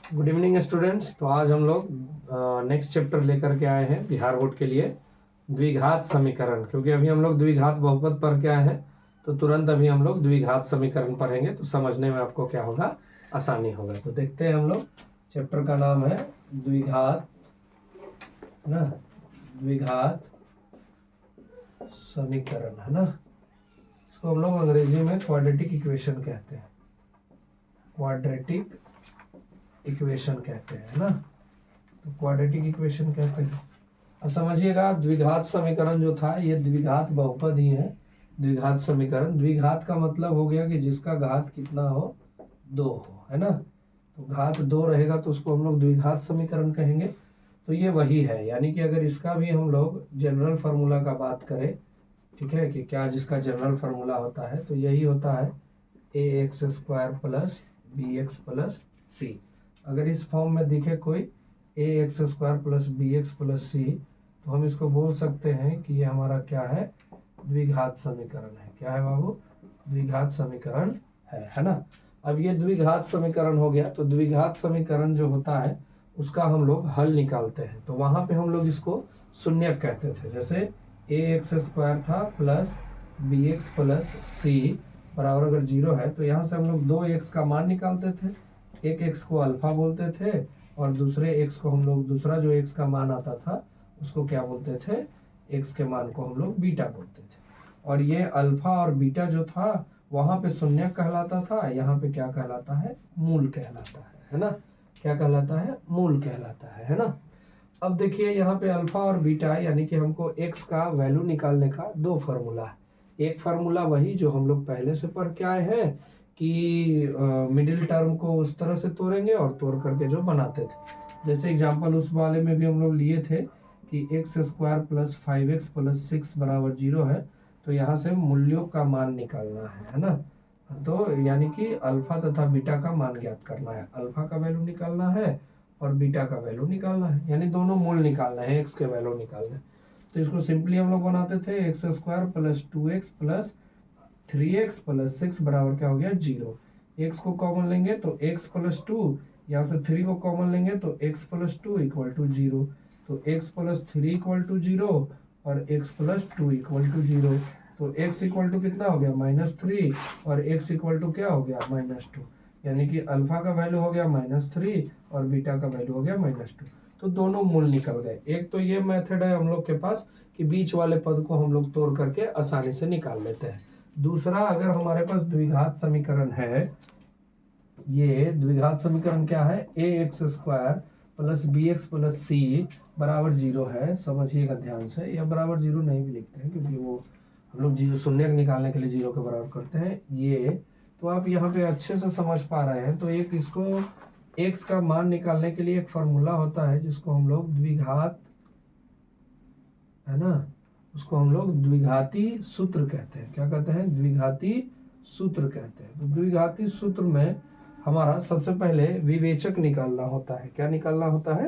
Good evening students. तो आज हम लोग नेक्स्ट चैप्टर लेकर के आए हैं बिहार बोर्ड के लिए, द्विघात समीकरण। क्योंकि अभी हम लोग द्विघात बहुपद पढ़ के आए हैं, तो तुरंत अभी हम लोग द्विघात समीकरण पढ़ेंगे, तो समझने में आपको क्या होगा, आसानी होगा। तो देखते हैं हम लोग, चैप्टर का नाम है द्विघात ना, द्विघात समीकरण है ना। इसको हम लोग अंग्रेजी में क्वाड्रेटिक इक्वेशन कहते हैं, क्वाड्रेटिक इक्वेशन कहते हैं ना। तो क्वाड्रेटिक इक्वेशन कहते हैं। अब समझिएगा, द्विघात समीकरण जो था ये द्विघात बहुपद ही है। द्विघात समीकरण, द्विघात का मतलब हो गया कि जिसका घात कितना हो, 2 हो, है ना। तो घात 2 रहेगा तो उसको हम लोग द्विघात समीकरण कहेंगे। तो ये वही है, यानी कि अगर इसका भी हम लोग जनरल फार्मूला का बात करें, ठीक है, कि क्या जिसका जनरल फार्मूला होता है, तो यही होता है ax² प्लस bx प्लस सी। अगर इस फॉर्म में दिखे कोई ax² प्लस bx प्लस सी, तो हम इसको बोल सकते हैं कि ये हमारा क्या है, द्विघात समीकरण है। क्या है बाबू, द्विघात समीकरण है ना। अब ये द्विघात समीकरण हो गया। तो द्विघात समीकरण जो होता है उसका हम लोग हल निकालते हैं, तो वहां पे हम लोग इसको शून्यक कहते थे। जैसे ax² था प्लस bx प्लस सी बराबर अगर 0 है, तो यहाँ से हम लोग 2x का मान निकालते थे। एक x को अल्फा बोलते थे और दूसरे x को हम लोग, दूसरा जो x का मान आता था उसको क्या बोलते थे, x के मान को हम लोग बीटा बोलते थे। और ये अल्फा और बीटा जो था वहां पे शून्यक कहलाता था, यहाँ पे क्या कहलाता है, मूल कहलाता है ना। क्या कहलाता है, मूल कहलाता है ना। अब देखिए यहाँ पे अल्फा और बीटा, यानी कि हमको x का वैल्यू निकालने का 2 फार्मूला है। एक फार्मूला वही जो हम लोग पहले से पढ़ के आए हैं कि मिडिल टर्म को उस तरह से तोड़ेंगे और तोड़ करके जो बनाते थे। जैसे एग्जांपल उस वाले में भी हम लोग लिए थे कि x² प्लस 5x प्लस 6 बराबर 0 है, तो यहाँ से मूल्यों का मान निकालना है ना। तो यानी कि अल्फा तथा बीटा का मान ज्ञात करना है, अल्फा का वैल्यू निकालना है और बीटा का वैल्यू निकालना है, यानी दोनों मूल निकालना है, x के वैल्यू निकालना है। तो इसको सिंपली हम लोग बनाते थे x² plus 2x plus 3x plus 6 बराबर क्या हो गया, 0। x को कॉमन लेंगे तो x प्लस 2, यहाँ से 3 को कॉमन लेंगे तो x प्लस 2 इक्वल टू 0। तो x प्लस 3 इक्वल टू 0 और x प्लस 2 इक्वल टू 0। तो x इक्वल टू कितना हो गया, -3, और x इक्वल टू क्या हो गया, -2। यानी कि अल्फा का वैल्यू हो गया -3 और बीटा का वैल्यू हो गया -2। तो दोनों मूल निकल गए। एक तो ये मेथड है हम लोग के पास कि बीच वाले पद को हम लोग तोड़ करके आसानी से निकाल लेते हैं। दूसरा, अगर हमारे पास द्विघात समीकरण है, ये द्विघात समीकरण क्या है, ax² प्लस bx प्लस सी बराबर 0 है। समझिएगा ध्यान से, या बराबर 0 नहीं भी लिखते हैं क्योंकि वो हम लोग 0 शून्य निकालने के लिए 0 के बराबर करते हैं ये। तो आप यहाँ पे अच्छे से समझ पा रहे हैं। तो एक इसको x का मान निकालने के लिए एक फार्मूला होता है जिसको हम लोग द्विघात, है ना, उसको हम लोग द्विघाती सूत्र कहते हैं। क्या कहते हैं, द्विघाती सूत्र कहते हैं। तो द्विघाती सूत्र में हमारा सबसे पहले विवेचक निकालना होता है। क्या निकालना होता है,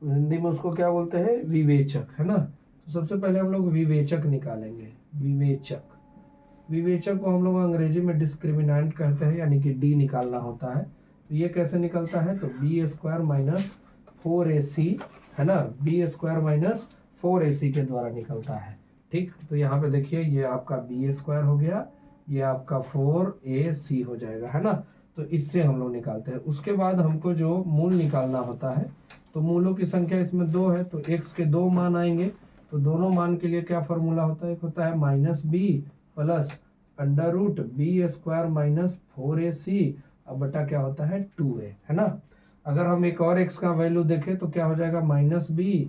हिंदी में उसको क्या बोलते हैं, विवेचक, है ना। तो सबसे पहले हम लोग विवेचक निकालेंगे। विवेचक, विवेचक को हम लोग अंग्रेजी में डिस्क्रिमिनेंट कहते हैं, यानी कि डी निकालना होता है। तो ये कैसे निकलता है, तो b² माइनस 4ac, है ना, b² माइनस 4ac के द्वारा निकलता है। ठीक, तो यहाँ पे देखिए ये आपका b² हो गया, ये आपका 4ac हो जाएगा, है ना। तो इससे हम लोग निकालते हैं। उसके बाद हमको जो मूल निकालना होता है, तो मूलों की संख्या इसमें 2 है, तो x के 2 मान आएंगे। तो दोनों मान के लिए क्या फॉर्मूला होता है, एक होता है -b plus √b² minus 4ac अब बटा क्या होता है, 2a, है ना। अगर हम एक और x का वैल्यू देखें तो क्या हो जाएगा, -b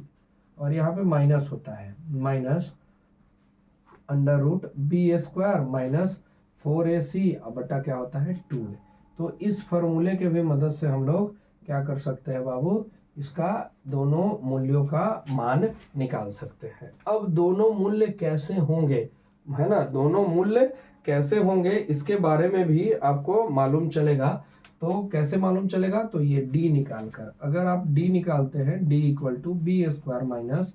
और यहाँ पे माइनस होता है, माइनस √b² माइनस 4ac अब बटा क्या होता है, 2a। तो इस फॉर्मूले के भी मदद से हम लोग क्या कर सकते हैं बाबू, इसका दोनों मूल्यों का मान निकाल सकते हैं। अब दोनों मूल्य कैसे होंगे, है ना, दोनों मूल्य कैसे होंगे इसके बारे में भी आपको मालूम चलेगा। तो कैसे मालूम चलेगा, तो ये d निकाल कर, अगर आप d निकालते हैं, d equal to b² minus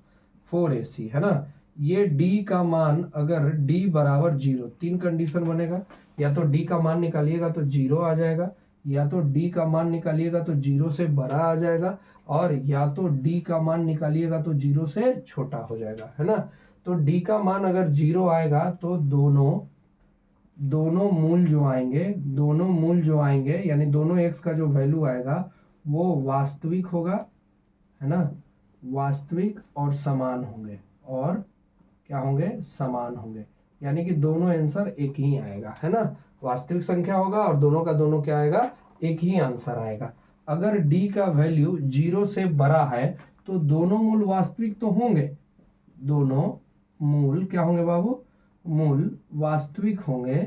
4ac, है ना। ये d का मान अगर d बराबर 0, 3 कंडीशन बनेगा, या तो d का मान निकालिएगा तो 0 आ जाएगा, या तो d का मान निकालिएगा तो 0 से बड़ा आ जाएगा, और या तो d का मान निकालिएगा तो 0 से छोटा हो जाएगा, है ना। तो d का मान अगर 0 आएगा तो दोनों मूल जो आएंगे यानी दोनों x का जो वैल्यू आएगा वो वास्तविक होगा, है ना, वास्तविक और समान होंगे, और क्या होंगे, समान होंगे, यानी कि दोनों आंसर एक ही आएगा, है ना। वास्तविक संख्या होगा और दोनों का दोनों क्या आएगा, एक ही आंसर आएगा। अगर d का वैल्यू 0 से बड़ा है तो दोनों मूल वास्तविक तो होंगे, दोनों मूल क्या होंगे बाबू, मूल वास्तविक होंगे,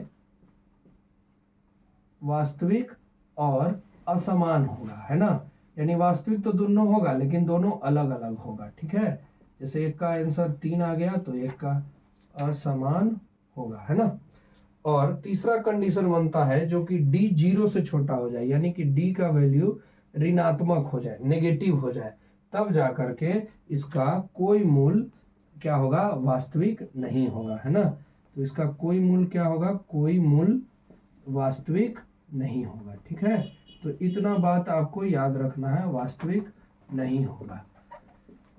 वास्तविक और असमान होगा, है ना। यानी वास्तविक तो दोनों होगा लेकिन दोनों अलग अलग होगा, ठीक है। जैसे एक का आंसर 3 आ गया तो एक का असमान होगा, है ना। और तीसरा कंडीशन बनता है जो कि d 0 से छोटा हो जाए, यानी कि d का वैल्यू ऋणात्मक हो जाए, नेगेटिव हो जाए, तब जा करके इसका कोई मूल क्या होगा, वास्तविक नहीं होगा, है ना। तो इसका कोई मूल क्या होगा, कोई मूल वास्तविक नहीं होगा, ठीक है। तो इतना बात आपको याद रखना है, वास्तविक नहीं होगा।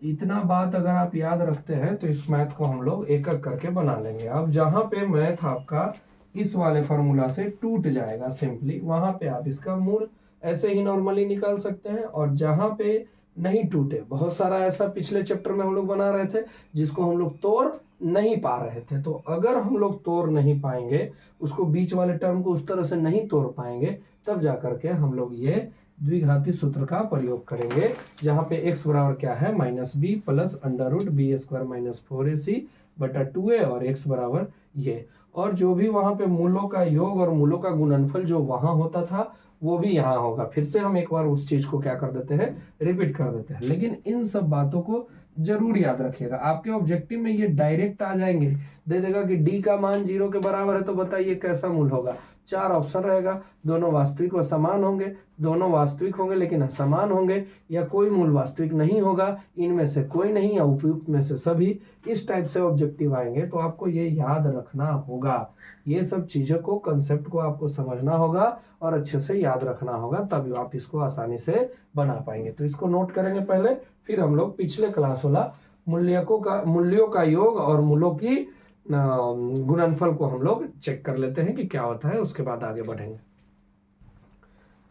इतना बात अगर आप याद रखते हैं तो इस मैथ को हम लोग एक एक करके बना लेंगे। अब जहां पे मैथ आपका इस वाले फॉर्मूला से टूट जाएगा सिंपली, वहां पे आप इसका मूल ऐसे ही नॉर्मली निकाल सकते हैं। और जहां पे नहीं टूटे, बहुत सारा ऐसा पिछले चैप्टर में हम लोग बना रहे थे जिसको हम लोग तोड़ नहीं पा रहे थे, तो अगर हम लोग तोड़ नहीं पाएंगे उसको, बीच वाले टर्म को उस तरह से नहीं तोड़ पाएंगे, तब जा करके हम लोग ये द्विघाती सूत्र का प्रयोग करेंगे, जहां पे x बराबर क्या है, -b plus under root B square minus 4ac बटा 2a, और x बराबर ये, और जो भी वहां पे मूलों का योग और मूलों का गुणनफल जो वहां होता था वो भी यहाँ होगा। फिर से हम एक बार उस चीज को क्या कर देते हैं, रिपीट कर देते हैं। लेकिन इन सब बातों को जरूर याद रखिएगा, आपके ऑब्जेक्टिव में ये डायरेक्ट आ जाएंगे, दे देगा कि d का मान 0 के बराबर है तो बताइए कैसा मूल होगा। 4 ऑप्शन रहेगा, दोनों वास्तविक व समान होंगे, दोनों वास्तविक होंगे लेकिन असमान होंगे, या कोई मूल वास्तविक नहीं होगा, इनमें से कोई नहीं, या उपयुक्त में से सभी। इस टाइप से ऑब्जेक्टिव आएंगे, तो आपको ये याद रखना होगा, ये सब चीजों को, कंसेप्ट को आपको समझना होगा और अच्छे से याद रखना होगा, तभी आप इसको आसानी से बना पाएंगे। तो इसको नोट करेंगे पहले, फिर हम लोग पिछले क्लास वाला मूल्यों का योग और मूलों की गुणनफल को हम लोग चेक कर लेते हैं कि क्या होता है, उसके बाद आगे बढ़ेंगे।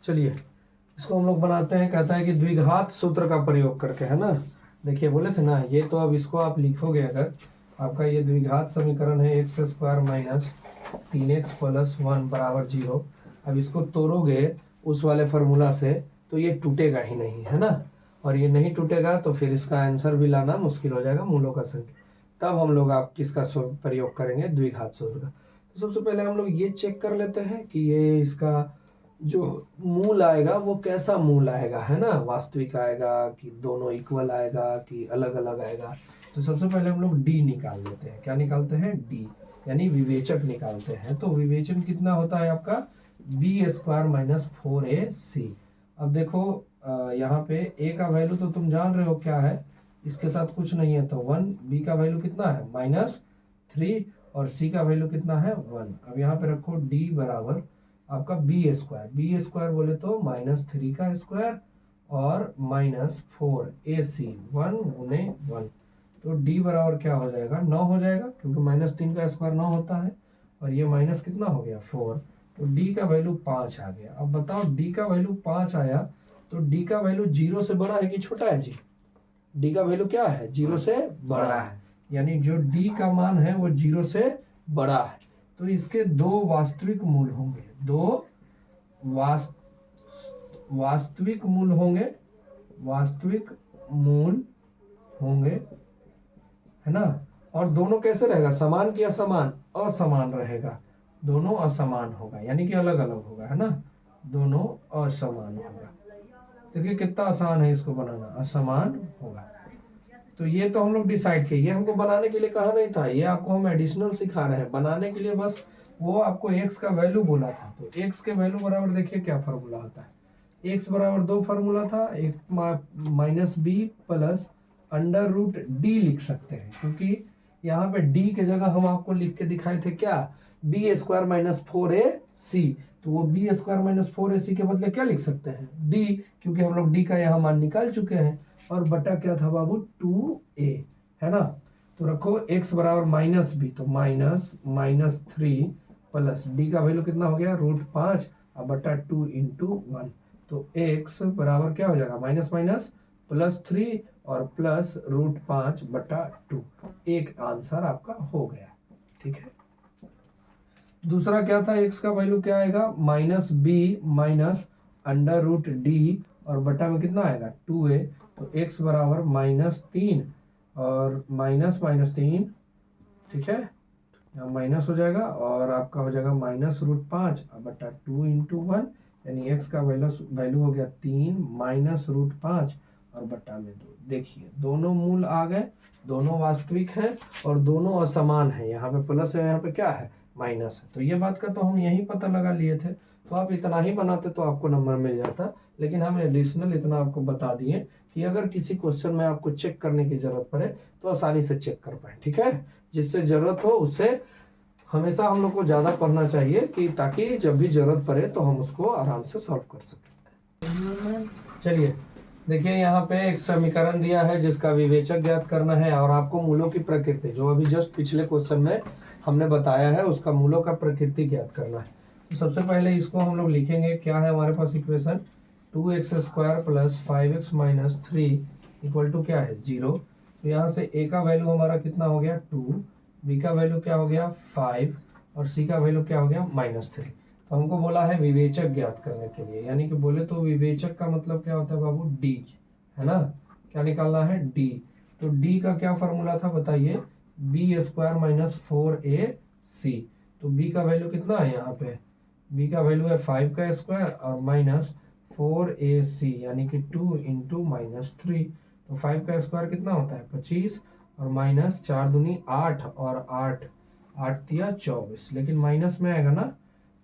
चलिए इसको हम लोग बनाते हैं। कहता है कि द्विघात सूत्र का प्रयोग करके, है ना। देखिए बोले थे ना, ये तो अब इसको आप लिखोगे, अगर आपका ये द्विघात समीकरण है x square minus 3x plus 1 बराबर 0, अब इसको तोड़ोगे उस वाले फार्मूला से तो ये टूटेगा ही नहीं, है ना। और ये नहीं टूटेगा तो फिर इसका आंसर भी लाना मुश्किल हो जाएगा, मूलों का संख्या। तब हम लोग आप किसका प्रयोग करेंगे, द्विघात सूत्र का। तो सबसे पहले हम लोग ये चेक कर लेते हैं कि ये इसका जो मूल आएगा वो कैसा मूल आएगा, है ना, वास्तविक आएगा कि दोनों इक्वल आएगा कि अलग अलग आएगा। तो सबसे पहले हम लोग डी निकाल लेते हैं। क्या निकालते हैं, डी, यानी विवेचक निकालते हैं। तो विवेचन कितना होता है आपका, बी स्क्वायर माइनस 4ac। अब देखो यहाँ पे a का वैल्यू तो तुम जान रहे हो क्या है, इसके साथ कुछ नहीं है तो 1, b का वैल्यू कितना है -3, और c का वैल्यू कितना है 1। अब यहाँ पे रखो d बराबर आपका बी स्क्वायर बोले तो -3 का स्क्वायर और -4ac, 1 गुने 1। तो d बराबर क्या हो जाएगा, 9 हो जाएगा, क्योंकि -3 का स्क्वायर 9 होता है, और ये माइनस कितना हो गया 4, तो d का वैल्यू 5 आ गया। अब बताओ d का वैल्यू 5 आया तो d का वैल्यू 0 से बड़ा है कि छोटा है जी, d का वैल्यू क्या है, 0 से बड़ा है, यानी जो d का मान है वो 0 से बड़ा है। तो इसके दो वास्तविक मूल होंगे, दो वास्तविक मूल होंगे, है ना। और दोनों कैसे रहेगा, समान कि असमान, असमान रहेगा, दोनों असमान होगा, यानी कि अलग अलग होगा, है ना, दोनों असमान होगा। देखिए कितना आसान है इसको बनाना, असमान होगा। तो ये तो हम लोग डिसाइड किए, ये हमको बनाने के लिए कहा नहीं था, ये आपको हम एडिशनल सिखा रहे हैं। बनाने के लिए बस वो आपको x का वैल्यू बोला था, तो x के वैल्यू बराबर देखिए क्या फार्मूला होता है। x बराबर 2 फार्मूला था, एक -b plus under root d लिख सकते हैं, क्योंकि यहाँ पे d के जगह हम आपको लिख के दिखाए थे क्या, b स्क्वायर माइनस 4ac। तो वो बी स्क्वायर माइनस 4ac के बदले क्या लिख सकते हैं, डी, क्योंकि हम लोग डी का यहाँ मान निकाल चुके हैं। और बटा क्या था बाबू, 2a, है ना। तो रखो x बराबर माइनस बी, तो -3 प्लस डी का वैल्यू कितना हो गया, √5 और बटा 2 × 1। तो x बराबर क्या हो जाएगा, माइनस माइनस +3 और प्लस √5 बटा 2। एक आंसर आपका हो गया, ठीक है। दूसरा क्या था, x का वैल्यू क्या आएगा, -b माइनस √d और बटा में कितना आएगा 2a। तो x बराबर -3 और -3, ठीक है, यहाँ माइनस हो जाएगा और आपका हो जाएगा -√5 बटा 2 × 1, यानी x का वैल्यू हो गया 3 माइनस √5 और बटा में 2। देखिए दोनों मूल आ गए, दोनों वास्तविक हैं और दोनों असमान हैं। यहाँ पे प्लस है, यहाँ पे क्या है, माइनस है। तो ये बात का तो हम यही पता लगा लिए थे। तो आप इतना ही बनाते तो आपको नंबर मिल जाता, लेकिन हम एडिशनल इतना आपको बता दिए कि अगर किसी क्वेश्चन में आपको चेक करने की जरूरत पड़े तो आसानी से चेक कर पाए, ठीक है। जिससे जरूरत हो उससे हमेशा हम लोग को ज़्यादा पढ़ना चाहिए, कि ताकि जब भी जरूरत पड़े तो हम उसको आराम से सॉल्व कर सकें। चलिए देखिए, यहाँ पे एक समीकरण दिया है जिसका विवेचक ज्ञात करना है और आपको मूलों की प्रकृति, जो अभी जस्ट पिछले क्वेश्चन में हमने बताया है, उसका मूलों का प्रकृति ज्ञात करना है। तो सबसे पहले इसको हम लोग लिखेंगे, क्या है हमारे पास इक्वेशन, 2x² + 5x - 3 = क्या है, 0। तो यहाँ से a का वैल्यू हमारा कितना हो गया 2, b का वैल्यू क्या हो गया 5 और c का वैल्यू क्या हो गया -3। तो हमको बोला है विवेचक ज्ञात करने के लिए, यानी कि बोले तो विवेचक का मतलब क्या होता है बाबू, d, है ना। क्या निकालना है, d। तो d का क्या फॉर्मूला था बताइए, b² - 4ac। तो b का वैल्यू कितना है, यहाँ पे b का वैल्यू है 5 का स्क्वायर और माइनस 4ac, यानी कि 2 × -3। तो 5 का स्क्वायर कितना होता है 25 और माइनस 4 दूनी 8 और 8 तिया 24, लेकिन माइनस में आएगा ना,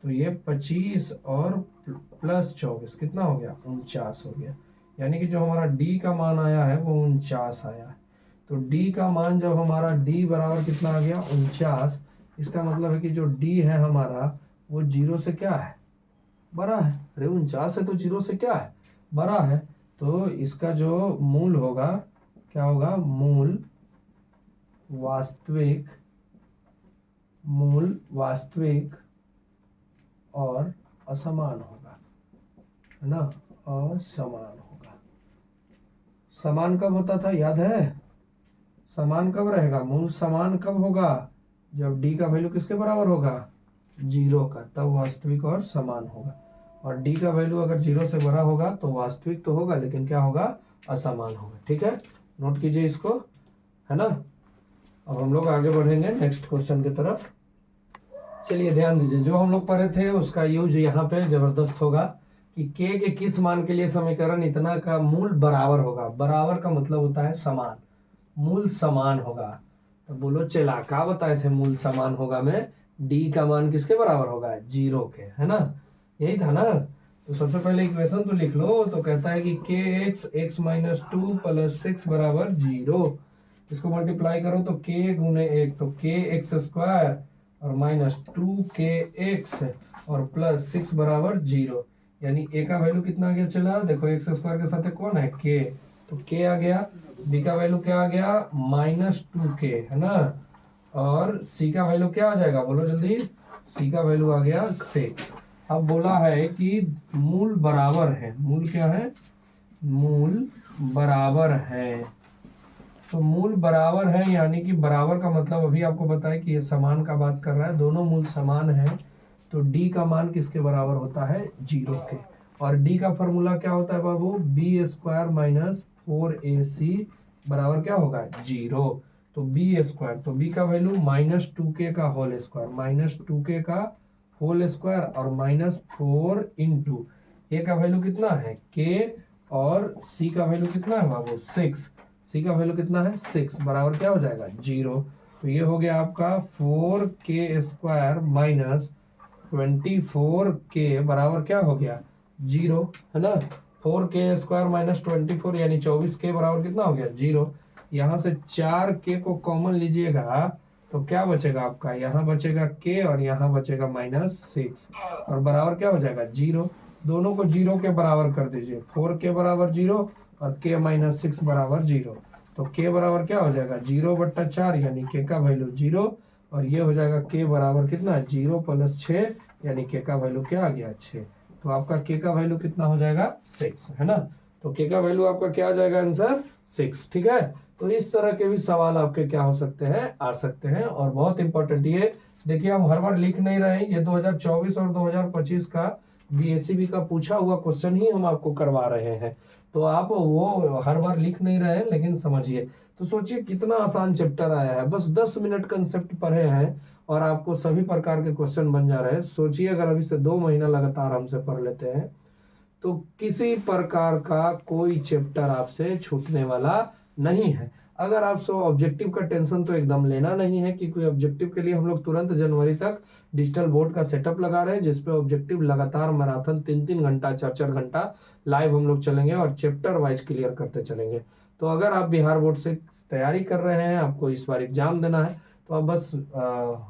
तो ये 25 और प्लस 24 कितना हो गया 49 हो गया। यानी कि जो हमारा d का मान आया है वो 49 आया है। तो d का मान जब हमारा d बराबर कितना आ गया 49, इसका मतलब है कि जो d है हमारा वो 0 से क्या है, बड़ा है। अरे 49 है तो 0 से क्या है, बड़ा है। तो इसका जो मूल होगा क्या होगा, मूल वास्तविक और असमान होगा, है ना, असमान होगा। समान कब होता था, याद है, समान कब रहेगा, मूल समान कब होगा, जब d का वैल्यू किसके बराबर होगा, 0 का, तब वास्तविक और समान होगा। और d का वैल्यू अगर 0 से बड़ा होगा तो वास्तविक तो होगा, लेकिन क्या होगा, असमान होगा, ठीक है। नोट कीजिए इसको, है ना। अब हम लोग आगे बढ़ेंगे नेक्स्ट क्वेश्चन की तरफ। चलिए ध्यान दीजिए, जो हम लोग पढ़े थे उसका यूज यहाँ पे जबरदस्त होगा कि k के किस मान के लिए समीकरण इतना का मूल बराबर होगा। बराबर का मतलब होता है समान, मूल समान होगा। तो बोलो चला, क्या बताए थे, मूल समान होगा में d का मान किसके बराबर होगा, 0 के, है ना, यही था ना। तो सबसे पहले इक्वेशन तो लिख लो। तो कहता है कि kx x - 2 + 6 = 0। इसको मल्टीप्लाई करो तो k × 1 तो kx² और -2kx और +6 = 0। यानी a का वैल्यू कितना आ गया, चला देखो x² के साथ कौन है k, तो k आ गया। b का वैल्यू क्या आ गया -2k, है ना। और c का वैल्यू क्या आ जाएगा, बोलो जल्दी, c का वैल्यू आ गया 6। अब बोला है कि मूल बराबर है, मूल क्या है, मूल बराबर है। तो मूल बराबर है, यानी कि बराबर का मतलब अभी आपको बताया कि ये समान का बात कर रहा है, दोनों मूल समान है। तो d का मान किसके बराबर होता है, 0 के। और d का फॉर्मूला क्या होता है बाबू, b² - 4ac बराबर क्या होगा 0। तो b², तो b का वैल्यू -2k का होल स्क्वायर, -2k का होल स्क्वायर और -4 × a का वैल्यू कितना है k और c का वैल्यू कितना है बाबू 6। c का वैल्यू कितना है 6 बराबर क्या हो जाएगा 0। तो ये हो गया आपका 4k² - 24k बराबर क्या हो गया 0, है ना। 4k² - 24 यानी 24k बराबर कितना हो गया 0। यहाँ से 4k को कॉमन लीजिएगा तो क्या बचेगा आपका, यहाँ बचेगा k और यहाँ बचेगा -6 और बराबर क्या हो जाएगा 0। दोनों को 0 के बराबर कर दीजिए, 4k बराबर 0 और k -6 बराबर 0। तो k बराबर क्या हो जाएगा 0/4 यानी k का वैल्यू 0 और ये हो जाएगा k बराबर कितना 0 + 6 यानी k का वैल्यू क्या आ गया 6। तो आपका k का वैल्यू कितना हो जाएगा 6 है ना। तो k का वैल्यू आपका क्या आ जाएगा आंसर 6। ठीक है, तो इस तरह के भी सवाल आपके क्या हो सकते हैं, आ सकते हैं। और बहुत इंपॉर्टेंट ये देखिए, हम हर बार लिख नहीं रहे हैं, ये 2024 और 2025 का बीएससीबी का पूछा हुआ क्वेश्चन ही हम आपको करवा रहे हैं। तो आप वो हर बार लिख नहीं रहे हैं, लेकिन समझिए। तो सोचिए कितना आसान चैप्टर आया है, बस 10 मिनट कंसेप्ट पढ़े हैं और आपको सभी प्रकार के क्वेश्चन बन जा रहे हैं। सोचिए अगर अभी से 2 महीना लगातार हमसे पढ़ लेते हैं तो किसी प्रकार का कोई चैप्टर आपसे छूटने वाला नहीं है। अगर आप सो ऑब्जेक्टिव का टेंशन तो एकदम लेना नहीं है, क्योंकि ऑब्जेक्टिव के लिए हम लोग तुरंत जनवरी तक डिजिटल बोर्ड का सेटअप लगा रहे हैं, जिसपे ऑब्जेक्टिव लगातार मैराथन 3-3 घंटा 4-4 घंटा लाइव हम लोग चलेंगे और चैप्टर वाइज क्लियर करते चलेंगे। तो अगर आप बिहार बोर्ड से तैयारी कर रहे हैं, आपको इस बार एग्जाम देना है, तो आप बस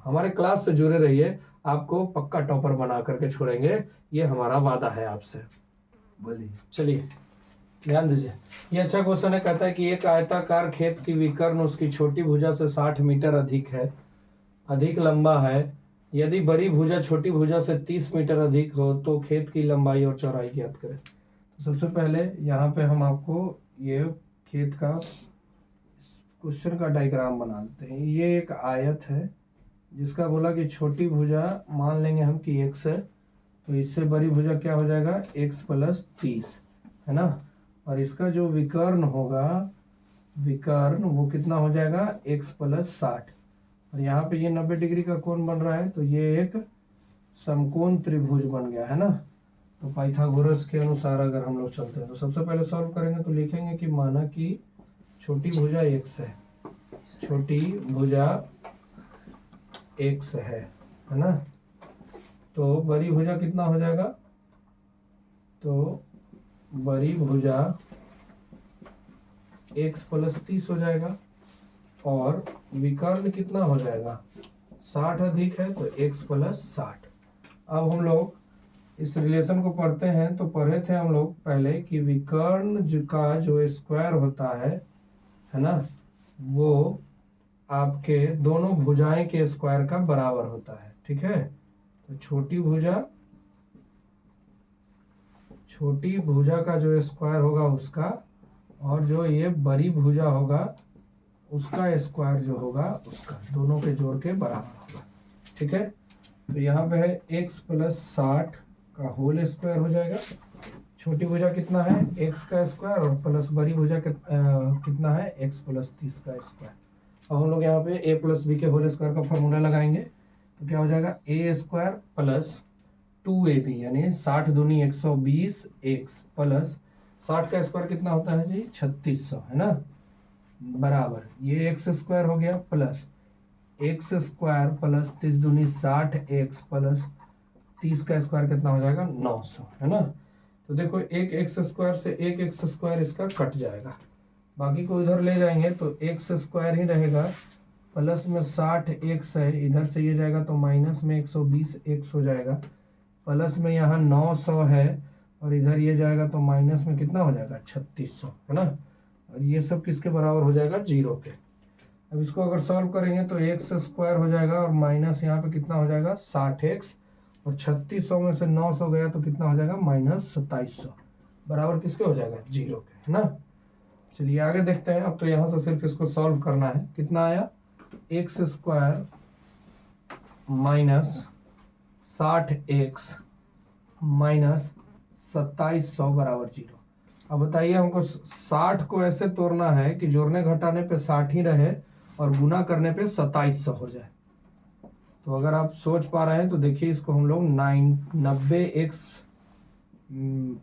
हमारे क्लास से जुड़े रहिए, आपको पक्का टॉपर बना करके छोड़ेंगे, ये हमारा वादा है आपसे। बोलिए, चलिए ध्यान दीजिए। ये अच्छा क्वेश्चन है, कहता है कि एक आयताकार खेत की विकर्ण उसकी छोटी भुजा से 60 मीटर अधिक लंबा है। यदि बड़ी भुजा छोटी भुजा से 30 मीटर अधिक हो तो खेत की लंबाई और चौड़ाई ज्ञात करें। तो सबसे पहले यहाँ पे हम आपको ये खेत का क्वेश्चन का डायग्राम बना देते हैं। ये एक आयत है जिसका बोला कि छोटी भुजा मान लेंगे हम कि x है, तो इससे बड़ी भुजा क्या हो जाएगा x + 30 है ना। और इसका जो विकर्ण होगा, विकर्ण वो कितना हो जाएगा x + 60। और यहाँ पे ये 90 डिग्री का कोण बन रहा है, तो ये एक समकोण त्रिभुज बन गया है ना। तो पाइथागोरस के अनुसार अगर हम लोग चलते हैं तो सबसे पहले सॉल्व करेंगे, तो लिखेंगे कि माना कि छोटी भुजा x है, छोटी भुजा x है ना। तो बड़ी भुजा कितना हो जाएगा, तो बड़ी भुजा x + 30 हो जाएगा और विकर्ण कितना हो जाएगा 60 अधिक है तो x + 60। अब हम लोग इस रिलेशन को पढ़ते हैं, तो पढ़े थे हम लोग पहले कि विकर्ण का जो स्क्वायर होता है ना, वो आपके दोनों भुजाएं के स्क्वायर का बराबर होता है। ठीक है, तो छोटी भुजा का जो स्क्वायर होगा उसका, और जो ये बड़ी भुजा होगा उसका स्क्वायर जो होगा उसका, दोनों के जोड़ के बराबर होगा। ठीक है, तो यहाँ पे है x + 60 का होल स्क्वायर हो जाएगा। छोटी भुजा कितना है x का स्क्वायर और प्लस बड़ी भुजा कितना है x + 30 का स्क्वायर। अब हम लोग यहाँ पे a + b के होल स्क्वायर का फॉर्मूला लगाएंगे, तो क्या हो जाएगा a² + 2ab यानी 60 दूनी 120 x प्लस 60 का स्क्वायर कितना होता है जी 3600 है ना, बराबर ये x² हो गया प्लस x² + 30 दूनी 60 x प्लस 30 का स्क्वायर कितना हो जाएगा 900 है ना। तो देखो एक x² से एक x² इसका कट जाएगा, बाकी को इधर ले जाएंगे तो x² ही रहेगा, प्लस में 60x है, इधर से ये जाएगा तो माइनस में 120x हो जाएगा, प्लस में यहाँ 900 है और इधर ये जाएगा तो माइनस में कितना हो जाएगा 3600 है ना। और ये सब किसके बराबर हो जाएगा 0 के। अब इसको अगर सॉल्व करेंगे तो x² हो जाएगा और माइनस यहाँ पे कितना हो जाएगा 60x और 3600 में से 900 गया तो कितना हो जाएगा -2700, बराबर किसके हो जाएगा 0 के है ना। चलिए आगे देखते हैं। अब तो यहाँ से सिर्फ इसको सॉल्व करना है। कितना आया x² - 60x - 2700 बराबर 0। अब बताइए हमको 60 को ऐसे तोड़ना है कि जोड़ने घटाने पे 60 ही रहे और गुना करने पे 2700 हो जाए। तो अगर आप सोच पा रहे हैं तो देखिए इसको हम लोग 90x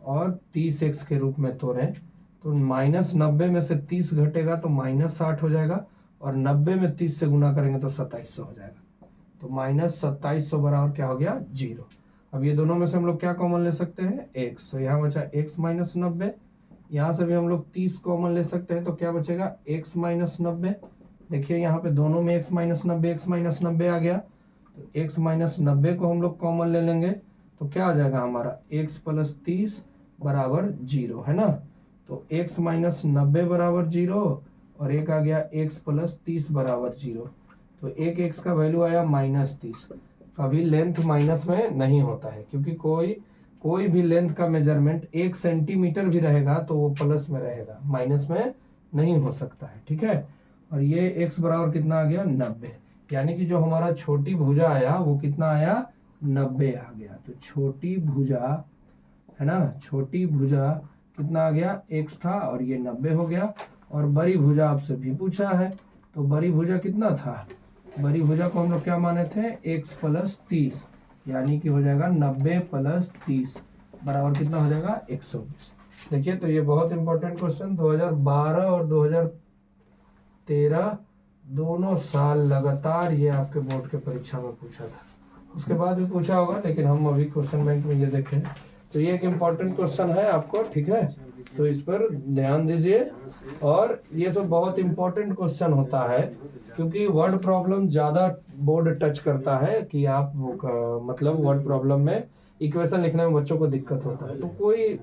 और 30x के रूप में तोड़ें, तो -90 में से 30 घटेगा तो -60 हो जाएगा और 90 में 30 से गुना करेंगे तो 2700 हो जाएगा। तो -2700 बराबर क्या हो गया 0। अब ये दोनों में से हम लोग क्या कॉमन ले सकते हैं x, तो यहाँ बचा x - 90, यहाँ से भी हम लोग 30 कॉमन ले सकते हैं, तो क्या बचेगा x - 90 देखिए यहाँ पे दोनों में x माइनस 90 आ गया, तो x माइनस 90 को हम लोग कॉमन ले लेंगे तो क्या आ जाएगा हमारा x प्लस 30 बराबर 0, है ना। तो x माइनस 90 बराबर 0 और एक आ गया x प्लस 30 बराबर 0। तो एक x का वैल्यू आया -30। कभी लेंथ माइनस में नहीं होता है, क्योंकि कोई भी लेंथ का मेजरमेंट 1 सेंटीमीटर भी रहेगा तो वो प्लस में रहेगा, माइनस में नहीं हो सकता है, ठीक है। और ये x बराबर कितना आ गया 90, यानी कि जो हमारा छोटी भुजा आया वो कितना आया 90 आ गया। तो छोटी भुजा है ना, छोटी भुजा कितना आ गया x था और ये 90 हो गया। और बड़ी भुजा आपसे भी पूछा है, तो बड़ी भुजा कितना था, बड़ी भुजा को हम लोग क्या माने थे x प्लस 30, यानी कि हो जाएगा 90 प्लस 30 बराबर कितना हो जाएगा 120। देखिए तो ये बहुत इंपॉर्टेंट क्वेश्चन 2012 और 2013 दोनों साल लगातार ये आपके बोर्ड के परीक्षा में पूछा था, उसके बाद भी पूछा होगा, लेकिन हम अभी क्वेश्चन बैंक में ये देखें तो ये एक इम्पॉर्टेंट क्वेश्चन है आपको, ठीक है। तो इस पर ध्यान दीजिए। और ये सब बहुत इम्पोर्टेंट क्वेश्चन होता है, क्योंकि वर्ड प्रॉब्लम ज़्यादा बोर्ड टच करता है कि आप मतलब वर्ड प्रॉब्लम में इक्वेशन लिखने में बच्चों को दिक्कत होता है। तो कोई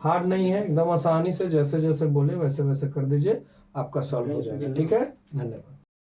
हार्ड नहीं है, एकदम आसानी से जैसे जैसे बोले वैसे वैसे कर दीजिए, आपका सॉल्व हो जाएगा, ठीक है। धन्यवाद।